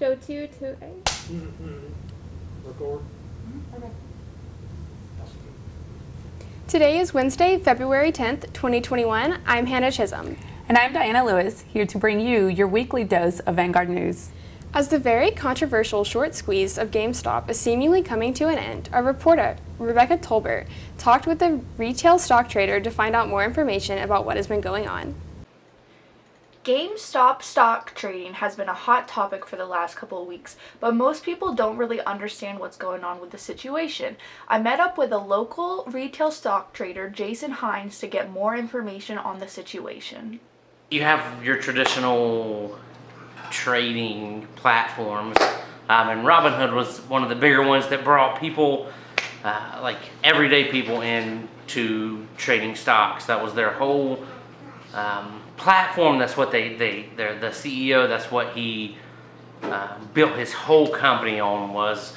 Show 2 to A. Record. Okay. Today is Wednesday, February 10th, 2021. I'm Hannah Chisholm. And I'm Diana Lewis, here to bring you your weekly dose of Vanguard News. As the very controversial short squeeze of GameStop is seemingly coming to an end, our reporter, Rebecca Tolbert, talked with a retail stock trader to find out more information about what has been going on. GameStop stock trading has been a hot topic for the last couple of weeks, but most people don't really understand what's going on with the situation. I met up with a local retail stock trader, Jason Hines, to get more information on the situation. You have your traditional trading platforms, and Robinhood was one of the bigger ones that brought people, like everyday people, into trading stocks. That was their whole platform. That's what they're the CEO, that's what he built his whole company on, was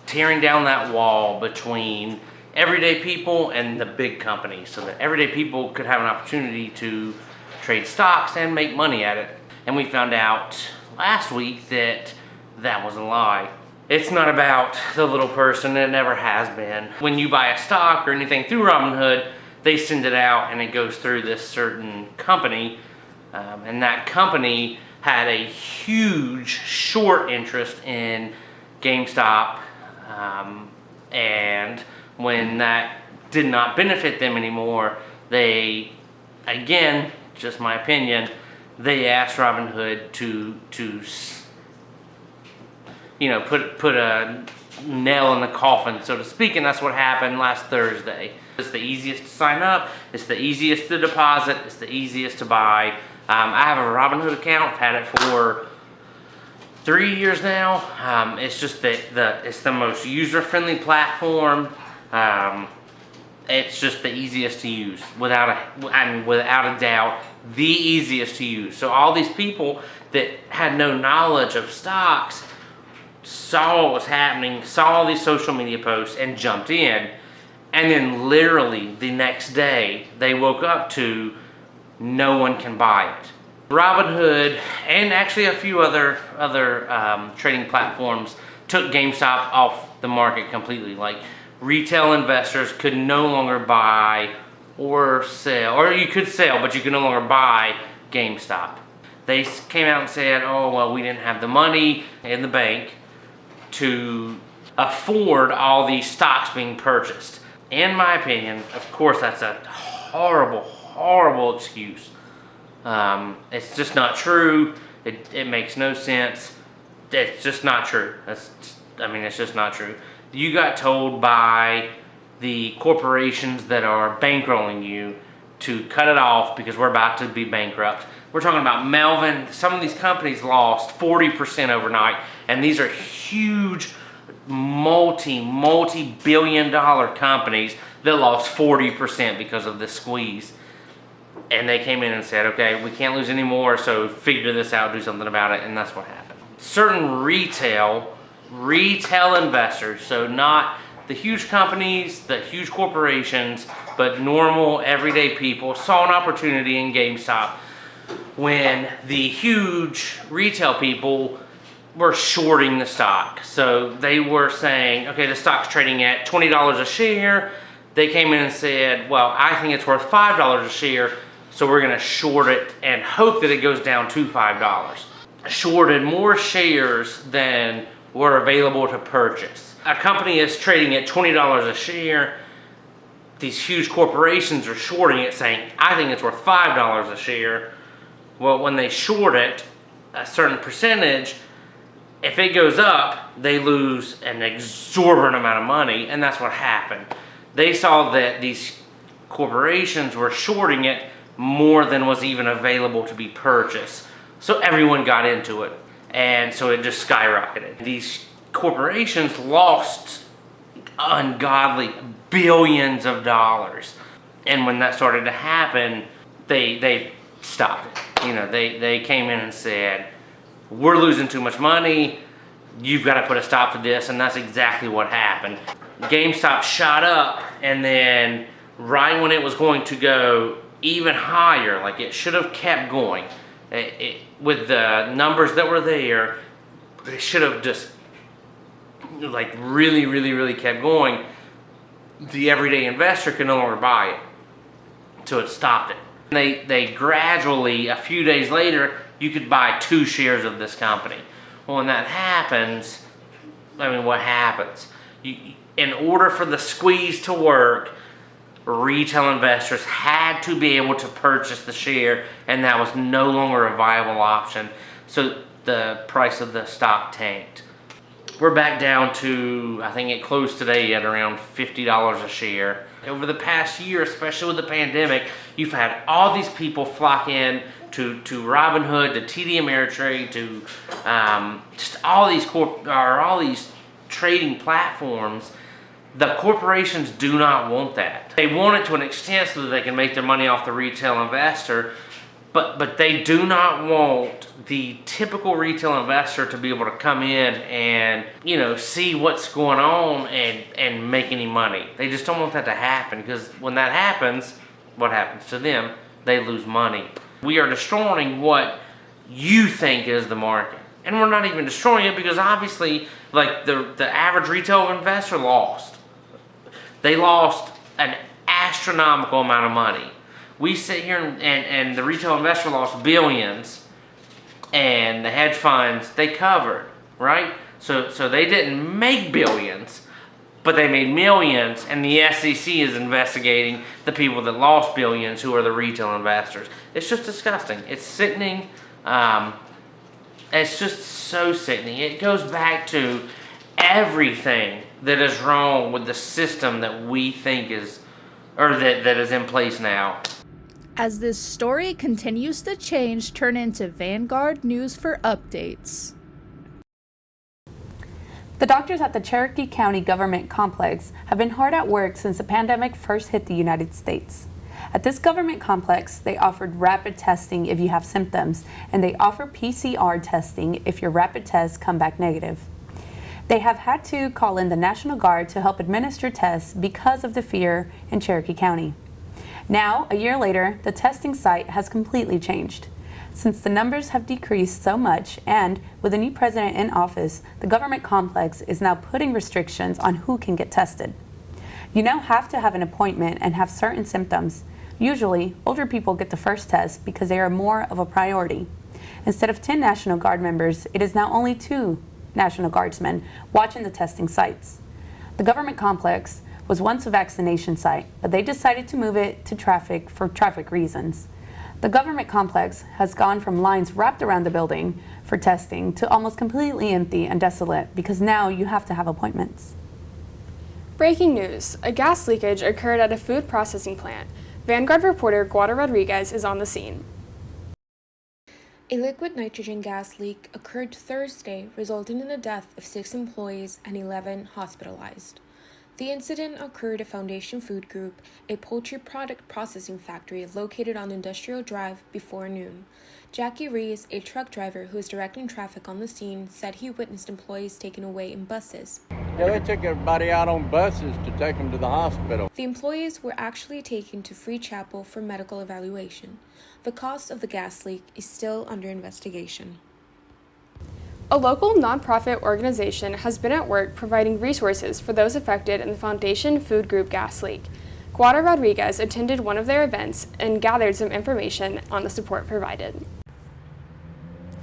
tearing down that wall between everyday people and the big companies, so that everyday people could have an opportunity to trade stocks and make money at it. And we found out last week that that was a lie. It's not about the little person, it never has been. When you buy a stock or anything through Robinhood, they send it out and it goes through this certain company, and that company had a huge short interest in GameStop, and when that did not benefit them anymore, they, again, just my opinion, they asked Robinhood to put a nail in the coffin, so to speak, and that's what happened last Thursday. It's the easiest to sign up, it's the easiest to deposit, it's the easiest to buy. I have a Robinhood account, I've had it for 3 years now. It's just that it's the most user-friendly platform. It's just the easiest to use, without a doubt, the easiest to use. So all these people that had no knowledge of stocks saw what was happening, saw all these social media posts, and jumped in. And then literally the next day, they woke up to no one can buy it. Robinhood and actually a few other trading platforms took GameStop off the market completely. Like, retail investors could no longer buy or sell, or you could sell, but you could no longer buy GameStop. They came out and said, oh, well, we didn't have the money in the bank to afford all these stocks being purchased. In my opinion, of course, that's a horrible, horrible excuse. It's just not true. It makes no sense. It's just not true. It's just not true. You got told by the corporations that are bankrolling you to cut it off because we're about to be bankrupt. We're talking about Melvin. Some of these companies lost 40% overnight, and these are huge multi-billion dollar companies that lost 40% because of this squeeze. And they came in and said, okay, we can't lose any more, so figure this out, do something about it, and that's what happened. Certain retail investors, so not the huge companies, the huge corporations, but normal everyday people, saw an opportunity in GameStop when the huge retail people were shorting the stock. So they were saying, okay, the stock's trading at $20 a share. They came in and said, well, I think it's worth $5 a share, so we're gonna short it and hope that it goes down to $5. Shorted more shares than were available to purchase. A company is trading at $20 a share. These huge corporations are shorting it, saying, I think it's worth $5 a share. Well, when they short it a certain percentage, if it goes up, they lose an exorbitant amount of money, and that's what happened. They saw that these corporations were shorting it more than was even available to be purchased. So everyone got into it, and so it just skyrocketed. These corporations lost ungodly billions of dollars. And when that started to happen, they stopped it. They came in and said, we're losing too much money, you've got to put a stop to this, and that's exactly what happened. GameStop shot up, and then right when it was going to go even higher, like it should have kept going, with the numbers that were there, they should have just like really kept going. The everyday investor could no longer buy it, so it stopped it. They gradually, a few days later, you could buy 2 shares of this company. Well, when that happens, I mean, what happens? In order for the squeeze to work, retail investors had to be able to purchase the share, and that was no longer a viable option. So the price of the stock tanked. We're back down to, I think it closed today at around $50 a share. Over the past year, especially with the pandemic, you've had all these people flock in to Robinhood, to TD Ameritrade, to just all these trading platforms. The corporations do not want that. They want it to an extent so that they can make their money off the retail investor, but they do not want the typical retail investor to be able to come in and, you know, see what's going on and make any money. They just don't want that to happen, because when that happens, what happens to them? They lose money. We are destroying what you think is the market. And we're not even destroying it, because obviously, like, the average retail investor lost. They lost an astronomical amount of money. We sit here and the retail investor lost billions, and the hedge funds, they covered, right? So they didn't make billions, but they made millions, and the SEC is investigating the people that lost billions, who are the retail investors. It's just disgusting. It's sickening. It's just so sickening. It goes back to everything that is wrong with the system that we think is, or that is in place now. As this story continues to change, turn into Vanguard News for updates. The doctors at the Cherokee County Government Complex have been hard at work since the pandemic first hit the United States. At this government complex, they offered rapid testing if you have symptoms, and they offer PCR testing if your rapid tests come back negative. They have had to call in the National Guard to help administer tests because of the fear in Cherokee County. Now, a year later, the testing site has completely changed. Since the numbers have decreased so much, and with a new president in office, the government complex is now putting restrictions on who can get tested. You now have to have an appointment and have certain symptoms. Usually, older people get the first test because they are more of a priority. Instead of 10 National Guard members, it is now only 2 National Guardsmen watching the testing sites. The government complex was once a vaccination site, but they decided to move it to traffic for traffic reasons. The government complex has gone from lines wrapped around the building for testing to almost completely empty and desolate, because now you have to have appointments. Breaking news. A gas leakage occurred at a food processing plant. Vanguard reporter Guada Rodriguez is on the scene. A liquid nitrogen gas leak occurred Thursday, resulting in the death of 6 employees and 11 hospitalized. The incident occurred at Foundation Food Group, a poultry product processing factory located on Industrial Drive, before noon. Jackie Rees, a truck driver who was directing traffic on the scene, said he witnessed employees taken away in buses. Yeah, they took everybody out on buses to take them to the hospital. The employees were actually taken to Free Chapel for medical evaluation. The cause of the gas leak is still under investigation. A local nonprofit organization has been at work providing resources for those affected in the Foundation Food Group gas leak. Guada Rodriguez attended one of their events and gathered some information on the support provided.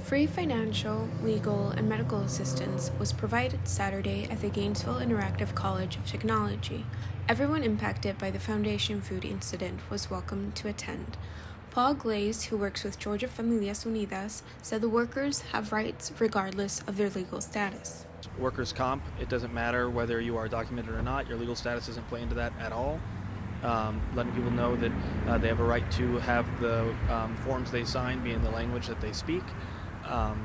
Free financial, legal, and medical assistance was provided Saturday at the Gainesville Interactive College of Technology. Everyone impacted by the Foundation food incident was welcome to attend. Paul Glaze, who works with Georgia Familias Unidas, said the workers have rights regardless of their legal status. Workers' comp, it doesn't matter whether you are documented or not, your legal status doesn't play into that at all. Letting people know that they have a right to have the forms they sign be in the language that they speak.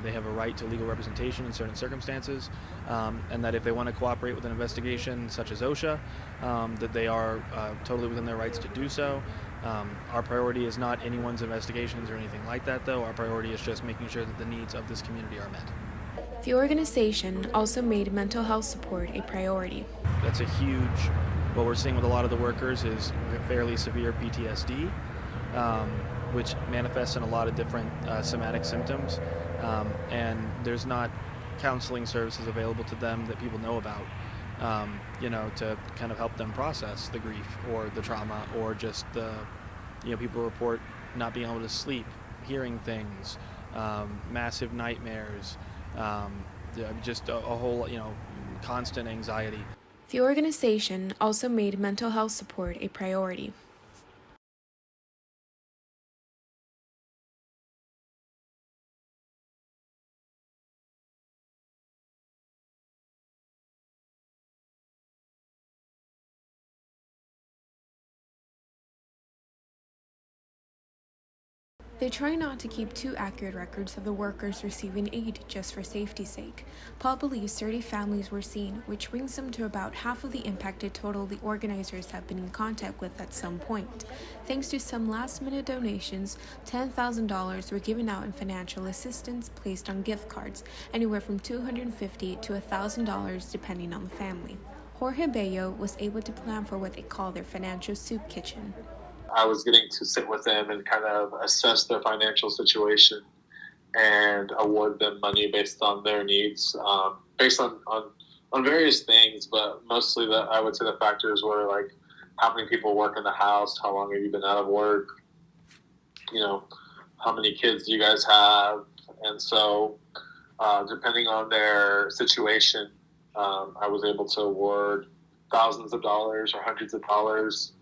They have a right to legal representation in certain circumstances, and that if they want to cooperate with an investigation such as OSHA, that they are totally within their rights to do so. Our priority is not anyone's investigations or anything like that, though. Our priority is just making sure that the needs of this community are met. The organization also made mental health support a priority. That's a huge, what we're seeing with a lot of the workers is fairly severe PTSD, which manifests in a lot of different somatic symptoms. And there's not counseling services available to them that people know about, to kind of help them process the grief or the trauma, or just people report not being able to sleep, hearing things, massive nightmares, just a whole, constant anxiety. The organization also made mental health support a priority. They try not to keep too accurate records of the workers receiving aid just for safety's sake. Paul believes 30 families were seen, which brings them to about half of the impacted total the organizers have been in contact with at some point. Thanks to some last-minute donations, $10,000 were given out in financial assistance placed on gift cards, anywhere from $250 to $1,000 depending on the family. Jorge Bello was able to plan for what they call their financial soup kitchen. I was getting to sit with them and kind of assess their financial situation and award them money based on their needs, based on various things, but mostly I would say the factors were like how many people work in the house, how long have you been out of work, how many kids do you guys have, and so depending on their situation, I was able to award thousands of dollars or hundreds of dollars.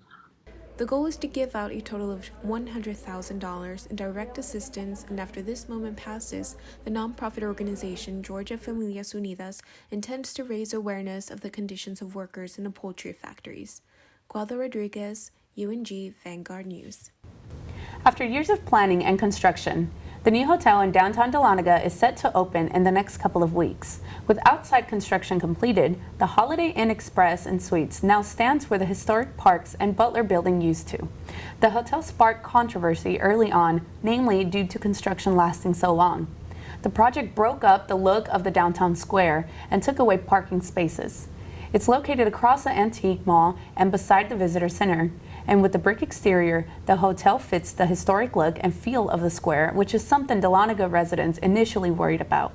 The goal is to give out a total of $100,000 in direct assistance, and after this moment passes, the nonprofit organization Georgia Familias Unidas intends to raise awareness of the conditions of workers in the poultry factories. Guado Rodriguez, UNG Vanguard News. After years of planning and construction, the new hotel in downtown Dahlonega is set to open in the next couple of weeks. With outside construction completed, the Holiday Inn Express and Suites now stands where the historic Parks and Butler building used to. The hotel sparked controversy early on, namely due to construction lasting so long. The project broke up the look of the downtown square and took away parking spaces. It's located across the Antique Mall and beside the Visitor Center. And with the brick exterior, the hotel fits the historic look and feel of the square, which is something Dahlonega residents initially worried about.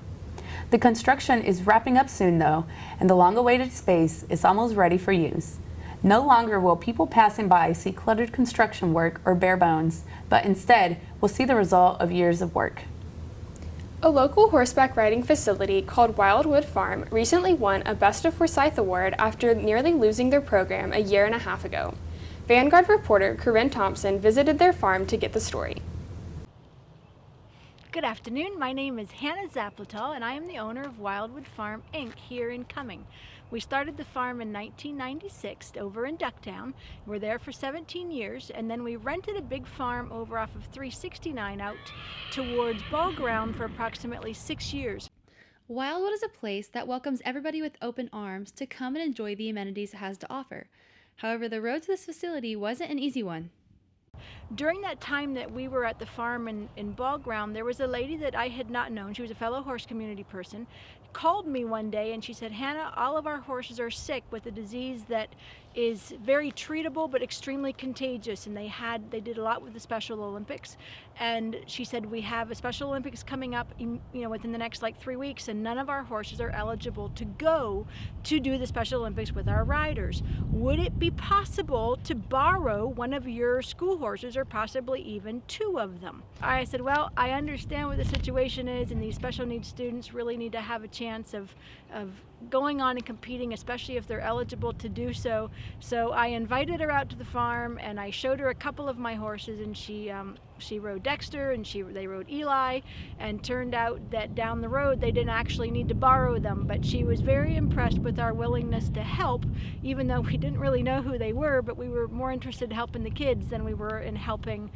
The construction is wrapping up soon though, and the long-awaited space is almost ready for use. No longer will people passing by see cluttered construction work or bare bones, but instead will see the result of years of work. A local horseback riding facility called Wildwood Farm recently won a Best of Forsyth Award after nearly losing their program a year and a half ago. Vanguard reporter Corinne Thompson visited their farm to get the story. Good afternoon, my name is Hannah Zapletal and I am the owner of Wildwood Farm Inc. here in Cumming. We started the farm in 1996 over in Ducktown. We're there for 17 years, and then we rented a big farm over off of 369 out towards Ball Ground for approximately 6 years. Wildwood is a place that welcomes everybody with open arms to come and enjoy the amenities it has to offer. However, the road to this facility wasn't an easy one. During that time that we were at the farm in Ball Ground, there was a lady that I had not known. She was a fellow horse community person. Called me one day and she said, "Hannah, all of our horses are sick with a disease that is very treatable but extremely contagious." And they did a lot with the Special Olympics. And she said, "We have a Special Olympics coming up, within the next 3 weeks, and none of our horses are eligible to go to do the Special Olympics with our riders. Would it be possible to borrow one of your school horses, or possibly even 2 of them?" I said, "Well, I understand what the situation is, and these special needs students really need to have a chance of going on and competing, especially if they're eligible to do so." So I invited her out to the farm and I showed her a couple of my horses, and she rode Dexter and they rode Eli, and turned out that down the road they didn't actually need to borrow them, but she was very impressed with our willingness to help, even though we didn't really know who they were, but we were more interested in helping the kids than we were in helping,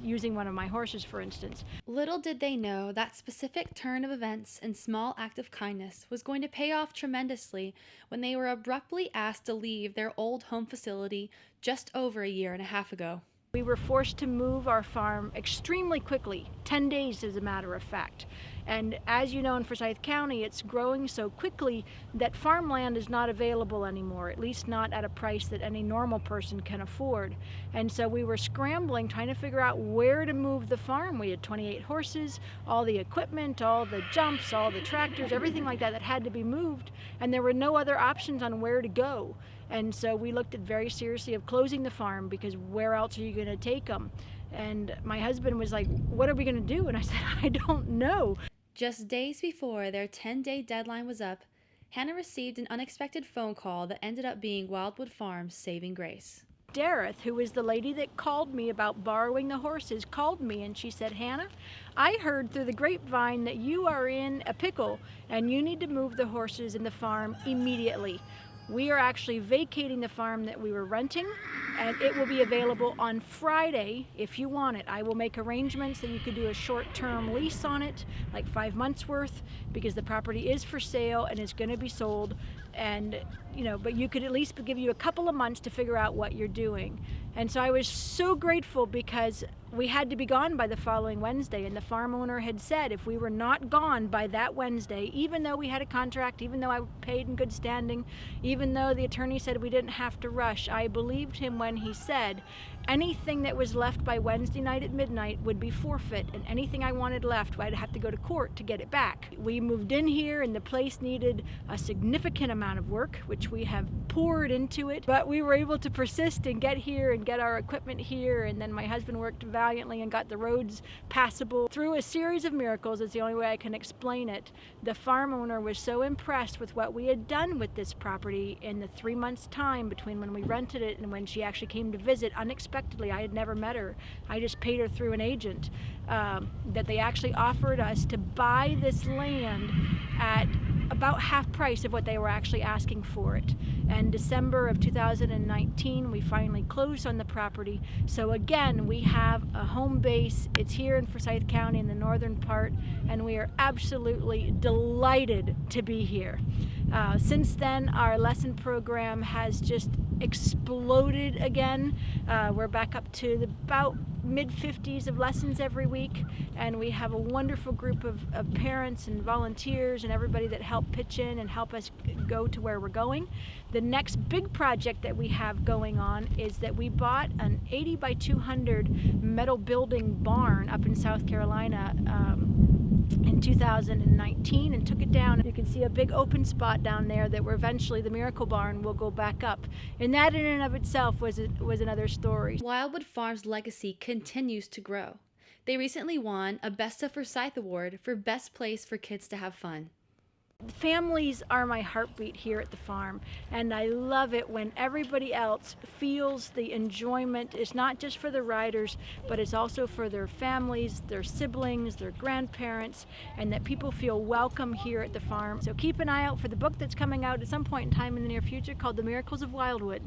using one of my horses, for instance. Little did they know that specific turn of events and small act of kindness was going to pay off tremendously when they were abruptly asked to leave their old home facility just over a year and a half ago. We were forced to move our farm extremely quickly, 10 days as a matter of fact. And as you know, in Forsyth County, it's growing so quickly that farmland is not available anymore, at least not at a price that any normal person can afford. And so we were scrambling, trying to figure out where to move the farm. We had 28 horses, all the equipment, all the jumps, all the tractors, everything like that had to be moved, and there were no other options on where to go. And so we looked at very seriously of closing the farm, because where else are you going to take them? And my husband was like, what are we going to do? And I said, I don't know. Just days before their 10-day deadline was up, Hannah received an unexpected phone call that ended up being Wildwood Farms' saving grace. Dareth, who was the lady that called me about borrowing the horses, called me and she said, Hannah, I heard through the grapevine that you are in a pickle and you need to move the horses in the farm immediately. We are actually vacating the farm that we were renting, and it will be available on Friday if you want it. I will make arrangements that you could do a short-term lease on it, like 5 months worth, because the property is for sale and it's going to be sold. And but you could at least give you a couple of months to figure out what you're doing. And so I was so grateful, because we had to be gone by the following Wednesday, and the farm owner had said if we were not gone by that Wednesday, even though we had a contract, even though I paid in good standing, even though the attorney said we didn't have to rush, I believed him when he said anything that was left by Wednesday night at midnight would be forfeit, and anything I wanted left, I'd have to go to court to get it back. We moved in here, and the place needed a significant amount of work, which we have poured into it, but we were able to persist and get here and get our equipment here. And then my husband worked valiantly and got the roads passable. Through a series of miracles, is the only way I can explain it, the farm owner was so impressed with what we had done with this property in the 3 months time between when we rented it and when she actually came to visit unexpectedly. I had never met her. I just paid her through an agent, that they actually offered us to buy this land at about half price of what they were actually asking for it. And December of 2019, we finally closed on the property. So again, we have a home base. It's here in Forsyth County in the northern part, and we are absolutely delighted to be here. Since then, our lesson program has just exploded again. We're back up to about mid-50s of lessons every week, and we have a wonderful group of parents and volunteers and everybody that help pitch in and help us go to where we're going. The next big project that we have going on is that we bought an 80 by 200 metal building barn up in South Carolina in 2019 and took it down. You can see a big open spot down there that where eventually the Miracle Barn will go back up. And that in and of itself was another story. Wildwood Farms' legacy continues to grow. They recently won a Best of Forsyth Award for Best Place for Kids to Have Fun. Families are my heartbeat here at the farm, and I love it when everybody else feels the enjoyment. It's not just for the riders, but it's also for their families, their siblings, their grandparents, and that people feel welcome here at the farm. So keep an eye out for the book that's coming out at some point in time in the near future called The Miracles of Wildwood,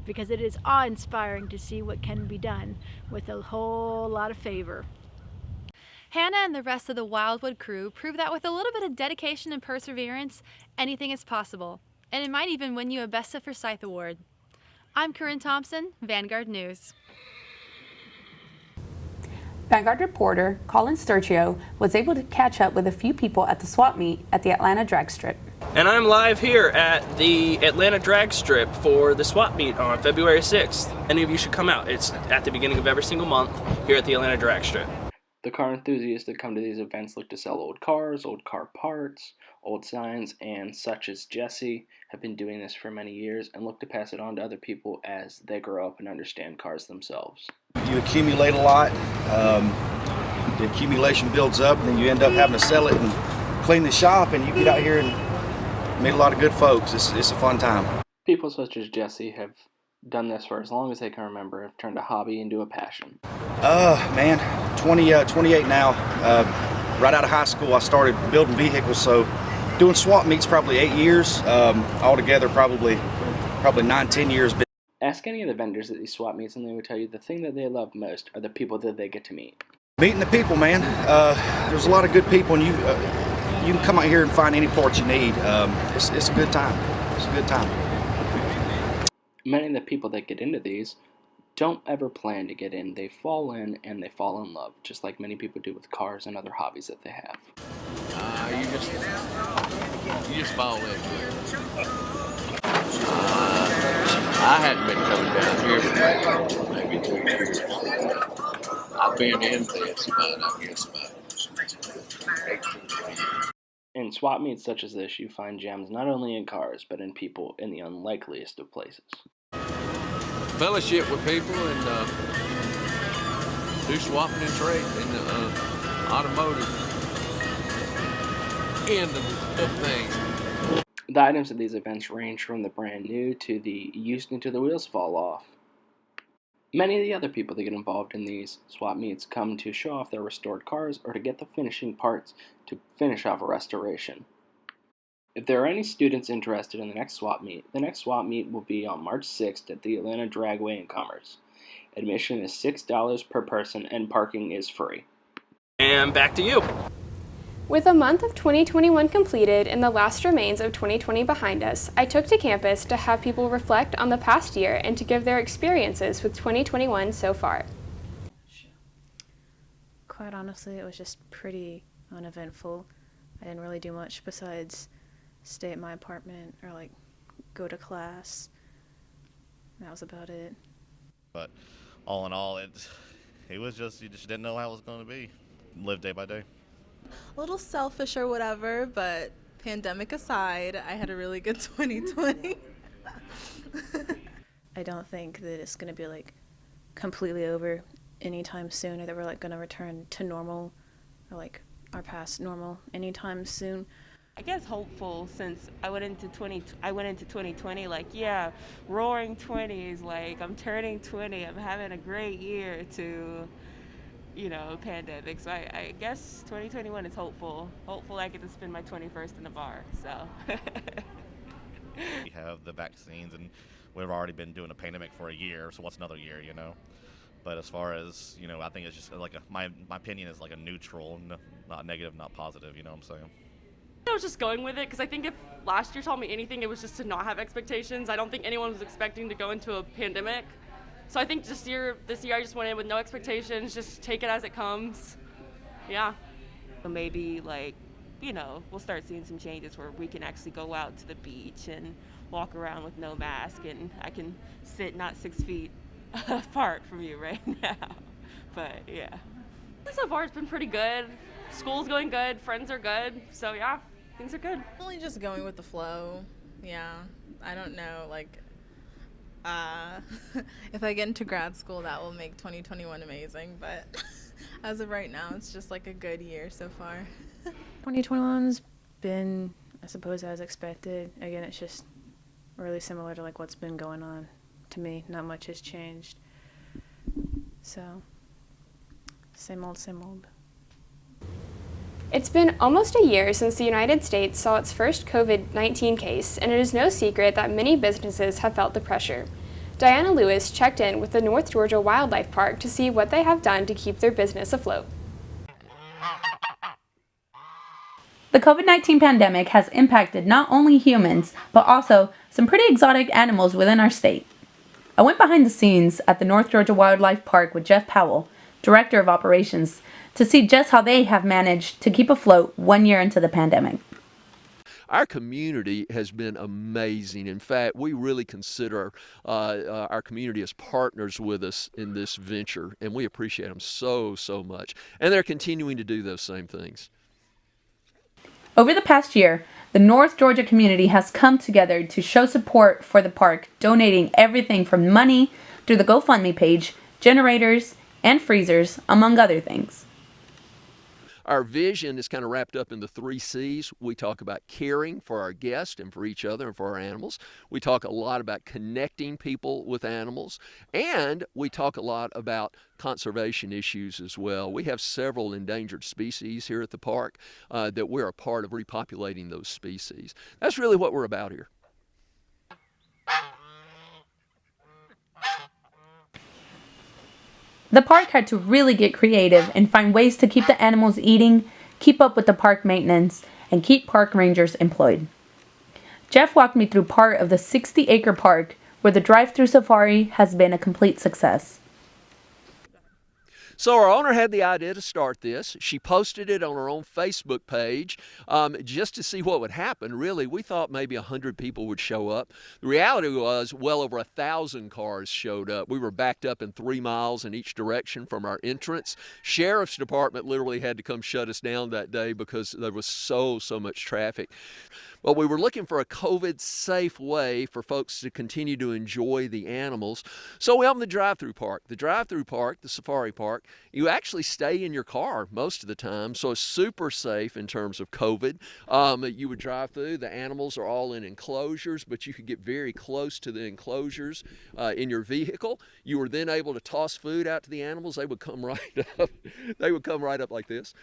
because it is awe-inspiring to see what can be done with a whole lot of favor. Hannah and the rest of the Wildwood crew prove that with a little bit of dedication and perseverance, anything is possible. And it might even win you a Best of Forsyth Award. I'm Corinne Thompson, Vanguard News. Vanguard reporter Colin Sturchio was able to catch up with a few people at the swap meet at the Atlanta Drag Strip. And I'm live here at the Atlanta Drag Strip for the swap meet on February 6th. Any of you should come out. It's at the beginning of every single month here at the Atlanta Drag Strip. The car enthusiasts that come to these events look to sell old cars, old car parts, old signs, and such as Jesse have been doing this for many years and look to pass it on to other people as they grow up and understand cars themselves. You accumulate a lot, the accumulation builds up, and then you end up having to sell it and clean the shop, and you get out here and meet a lot of good folks. It's a fun time. People such as Jesse have done this for as long as they can remember, have turned a hobby into a passion. Man, 28 now. Right out of high school, I started building vehicles, so doing swap meets probably 8 years. Altogether, probably 9-10 years. Ask any of the vendors at these swap meets, and they will tell you the thing that they love most are the people that they get to meet. Meeting the people, man. There's a lot of good people, and you can come out here and find any parts you need. It's a good time. It's a good time. Many of the people that get into these don't ever plan to get in. They fall in and they fall in love, just like many people do with cars and other hobbies that they have. You just fall into it. I hadn't been coming down here for maybe 2 years. I've been in this about, I guess, about 18, 20 years. In swap meets such as this, you find gems not only in cars, but in people in the unlikeliest of places. Fellowship with people and do swapping and trade in the automotive end of things. The items at these events range from the brand new to the used until the wheels fall off. Many of the other people that get involved in these swap meets come to show off their restored cars or to get the finishing parts to finish off a restoration. If there are any students interested in the next swap meet will be on March 6th at the Atlanta Dragway in Commerce. Admission is $6 per person and parking is free. And back to you. With a month of 2021 completed and the last remains of 2020 behind us, I took to campus to have people reflect on the past year and to give their experiences with 2021 so far. Quite honestly, it was just pretty uneventful. I didn't really do much besides stay at my apartment or like go to class. That was about it. But all in all, it was just, you just didn't know how it was going to be. Live day by day. A little selfish or whatever, but pandemic aside, I had a really good 2020. I don't think that it's going to be like completely over anytime soon, or that we're like going to return to normal or like our past normal anytime soon. I guess hopeful, since I went into 2020 like, yeah, roaring 20s, like I'm turning 20, I'm having a great year to, you know, pandemic. So I guess 2021 is hopeful. Hopeful I get to spend my 21st in the bar, so. We have the vaccines and we've already been doing a pandemic for a year, so what's another year, you know? But as far as, you know, I think it's just like my opinion is like a neutral, not negative, not positive, you know what I'm saying? I was just going with it because I think if last year taught me anything, it was just to not have expectations. I don't think anyone was expecting to go into a pandemic. So I think this year I just went in with no expectations, just take it as it comes. Yeah. Maybe like, you know, we'll start seeing some changes where we can actually go out to the beach and walk around with no mask, and I can sit not 6 feet apart from you right now. But yeah. So far it's been pretty good. School's going good, friends are good, so yeah, things are good. Really just going with the flow. Yeah, I don't know, like, if I get into grad school, that will make 2021 amazing, but as of right now, it's just like a good year so far. 2021's been, I suppose, as expected. Again, it's just really similar to like what's been going on to me. Not much has changed. So, same old, same old. It's been almost a year since the United States saw its first COVID-19 case, and it is no secret that many businesses have felt the pressure. Diana Lewis checked in with the North Georgia Wildlife Park to see what they have done to keep their business afloat. The COVID-19 pandemic has impacted not only humans, but also some pretty exotic animals within our state. I went behind the scenes at the North Georgia Wildlife Park with Jeff Powell, Director of Operations, to see just how they have managed to keep afloat 1 year into the pandemic. Our community has been amazing. In fact, we really consider our community as partners with us in this venture, and we appreciate them so, so much. And they're continuing to do those same things. Over the past year, the North Georgia community has come together to show support for the park, donating everything from money through the GoFundMe page, generators, and freezers, among other things. Our vision is kind of wrapped up in the 3 C's. We talk about caring for our guests and for each other and for our animals. We talk a lot about connecting people with animals. And we talk a lot about conservation issues as well. We have several endangered species here at the park that we're a part of repopulating those species. That's really what we're about here. The park had to really get creative and find ways to keep the animals eating, keep up with the park maintenance, and keep park rangers employed. Jeff walked me through part of the 60-acre park where the drive-through safari has been a complete success. So our owner had the idea to start this. She posted it on her own Facebook page just to see what would happen. Really, we thought maybe 100 people would show up. The reality was well over 1,000 cars showed up. We were backed up in 3 miles in each direction from our entrance. Sheriff's Department literally had to come shut us down that day because there was so much traffic. But we were looking for a COVID-safe way for folks to continue to enjoy the animals. So we opened the drive-through park. The drive-through park, the safari park, you actually stay in your car most of the time, so it's super safe in terms of COVID. You would drive through. The animals are all in enclosures, but you could get very close to the enclosures in your vehicle. You were then able to toss food out to the animals. They would come right up. They would come right up like this.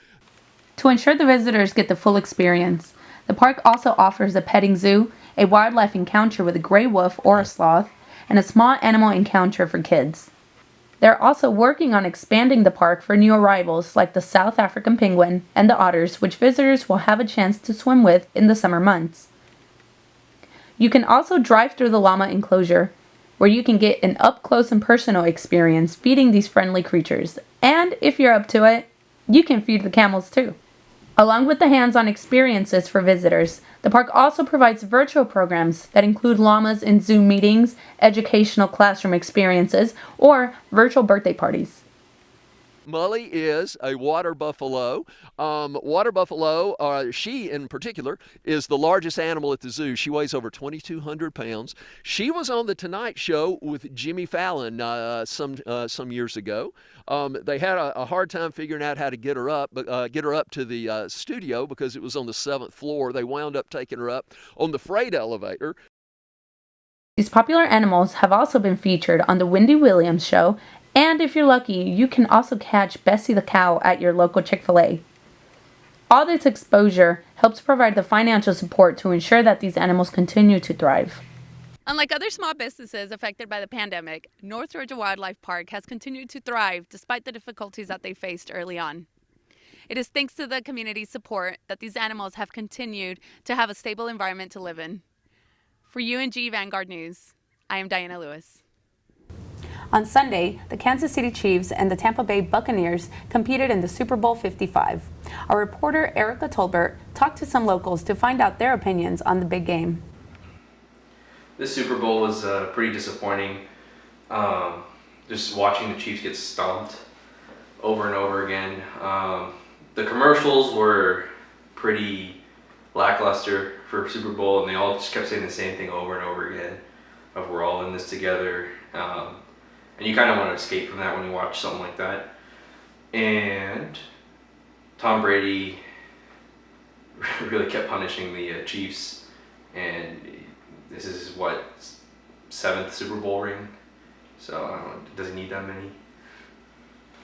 To ensure the visitors get the full experience, the park also offers a petting zoo, a wildlife encounter with a gray wolf or a sloth, and a small animal encounter for kids. They're also working on expanding the park for new arrivals like the South African penguin and the otters, which visitors will have a chance to swim with in the summer months. You can also drive through the llama enclosure, where you can get an up-close and personal experience feeding these friendly creatures. And if you're up to it, you can feed the camels too. Along with the hands-on experiences for visitors, the park also provides virtual programs that include llamas in Zoom meetings, educational classroom experiences, or virtual birthday parties. Mully is a water buffalo. Water buffalo, she in particular, is the largest animal at the zoo. She weighs over 2,200 pounds. She was on The Tonight Show with Jimmy Fallon some years ago. They had a hard time figuring out how to get her up to the studio because it was on the 7th floor. They wound up taking her up on the freight elevator. These popular animals have also been featured on The Wendy Williams Show, and if you're lucky, you can also catch Bessie the cow at your local Chick-fil-A. All this exposure helps provide the financial support to ensure that these animals continue to thrive. Unlike other small businesses affected by the pandemic, North Georgia Wildlife Park has continued to thrive despite the difficulties that they faced early on. It is thanks to the community's support that these animals have continued to have a stable environment to live in. For UNG Vanguard News, I am Diana Lewis. On Sunday, the Kansas City Chiefs and the Tampa Bay Buccaneers competed in the Super Bowl 55. Our reporter Erica Tolbert talked to some locals to find out their opinions on the big game. This Super Bowl was pretty disappointing. Just watching the Chiefs get stomped over and over again. The commercials were pretty lackluster for Super Bowl, and they all just kept saying the same thing over and over again of we're all in this together. And you kind of want to escape from that when you watch something like that. And Tom Brady really kept punishing the Chiefs, and this is what, 7th Super Bowl ring? So I don't know, does he need that many?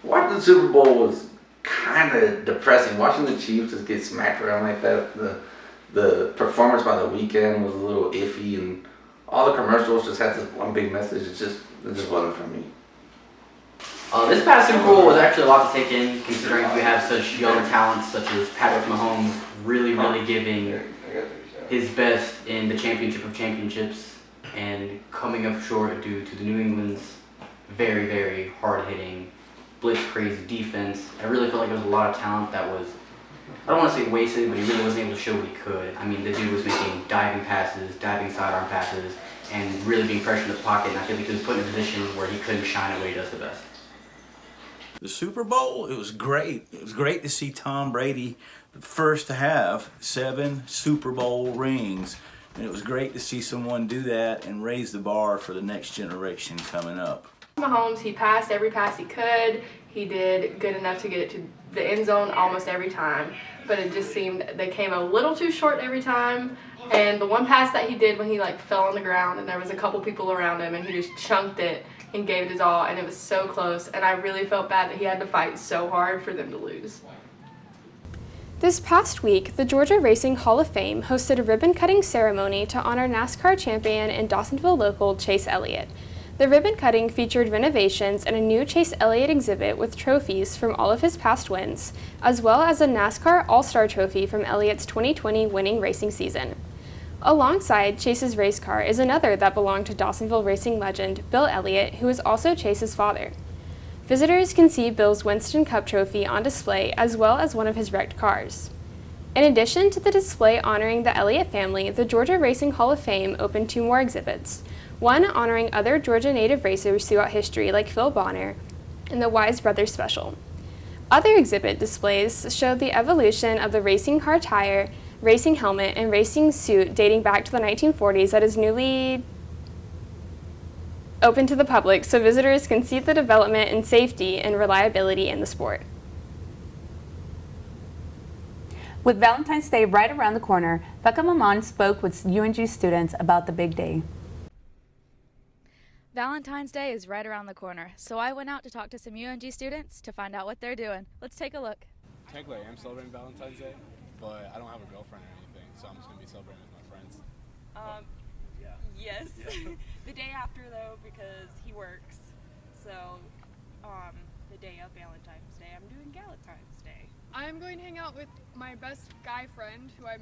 Watching the Super Bowl was kind of depressing. Watching the Chiefs just get smacked around like that. The performance by the weekend was a little iffy, and all the commercials just had this one big message. It just wasn't for me. This past Super Bowl was actually a lot to take in, considering we have such young talents such as Patrick Mahomes really giving his best in the championship of championships and coming up short due to the New England's very, very hard-hitting, blitz-crazy defense. I really felt like there was a lot of talent that was, I don't want to say wasted, but he really wasn't able to show what he could. I mean, the dude was making diving passes, diving sidearm passes, and really being pressured in the pocket, and I feel like he was put in a position where he couldn't shine the way he does the best. The Super Bowl, it was great. It was great to see Tom Brady, the first to have 7 Super Bowl rings. And it was great to see someone do that and raise the bar for the next generation coming up. Mahomes, he passed every pass he could. He did good enough to get it to the end zone almost every time. But it just seemed they came a little too short every time. And the one pass that he did when he fell on the ground and there was a couple people around him and he just chunked it and gave it his all, and it was so close, and I really felt bad that he had to fight so hard for them to lose. This past week, the Georgia Racing Hall of Fame hosted a ribbon-cutting ceremony to honor NASCAR champion and Dawsonville local Chase Elliott. The ribbon cutting featured renovations and a new Chase Elliott exhibit with trophies from all of his past wins, as well as a NASCAR All-Star trophy from Elliott's 2020 winning racing season. Alongside Chase's race car is another that belonged to Dawsonville racing legend Bill Elliott, who is also Chase's father. Visitors can see Bill's Winston Cup trophy on display as well as one of his wrecked cars. In addition to the display honoring the Elliott family, the Georgia Racing Hall of Fame opened 2 more exhibits, one honoring other Georgia native racers throughout history like Phil Bonner and the Wise Brothers Special. Other exhibit displays show the evolution of the racing car tire, racing helmet, and racing suit dating back to the 1940s that is newly open to the public so visitors can see the development in safety and reliability in the sport. With Valentine's Day right around the corner, Becca Maman spoke with UNG students about the big day. Valentine's Day is right around the corner, so I went out to talk to some UNG students to find out what they're doing. Let's take a look. Technically, I am celebrating Valentine's Day, but I don't have a girlfriend or anything, so I'm just going to be celebrating with my friends. Yes. The day after, though, because he works. So, the day of Valentine's Day, I'm doing Galentine's Day. I'm going to hang out with my best guy friend, who I'm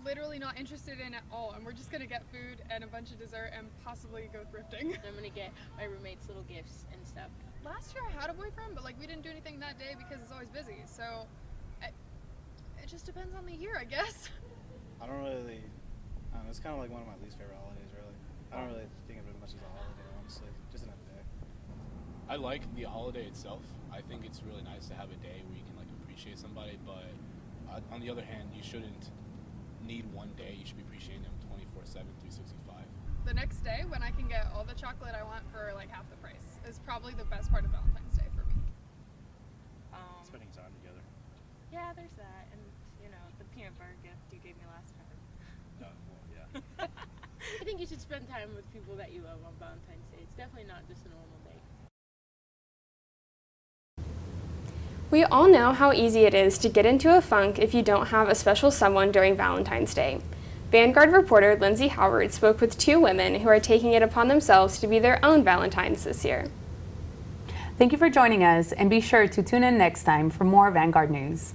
literally not interested in at all, and we're just going to get food and a bunch of dessert and possibly go thrifting. I'm going to get my roommates little gifts and stuff. Last year I had a boyfriend, but we didn't do anything that day because it's always busy, so it just depends on the year, I guess. I don't know, it's kind of like one of my least favorite holidays, really. I don't really think of it much as a holiday, honestly, just another day. I like the holiday itself. I think it's really nice to have a day where you can appreciate somebody, but on the other hand, you shouldn't need one day. You should be appreciating them 24/7, 365. The next day, when I can get all the chocolate I want for half the price, is probably the best part of Valentine's Day for me. Spending time together. Yeah, there's that, and the peanut butter gift you gave me last time. Yeah. I think you should spend time with people that you love on Valentine's Day. It's definitely not just a normal day. We all know how easy it is to get into a funk if you don't have a special someone during Valentine's Day. Vanguard reporter Lindsay Howard spoke with 2 women who are taking it upon themselves to be their own Valentines this year. Thank you for joining us, and be sure to tune in next time for more Vanguard news.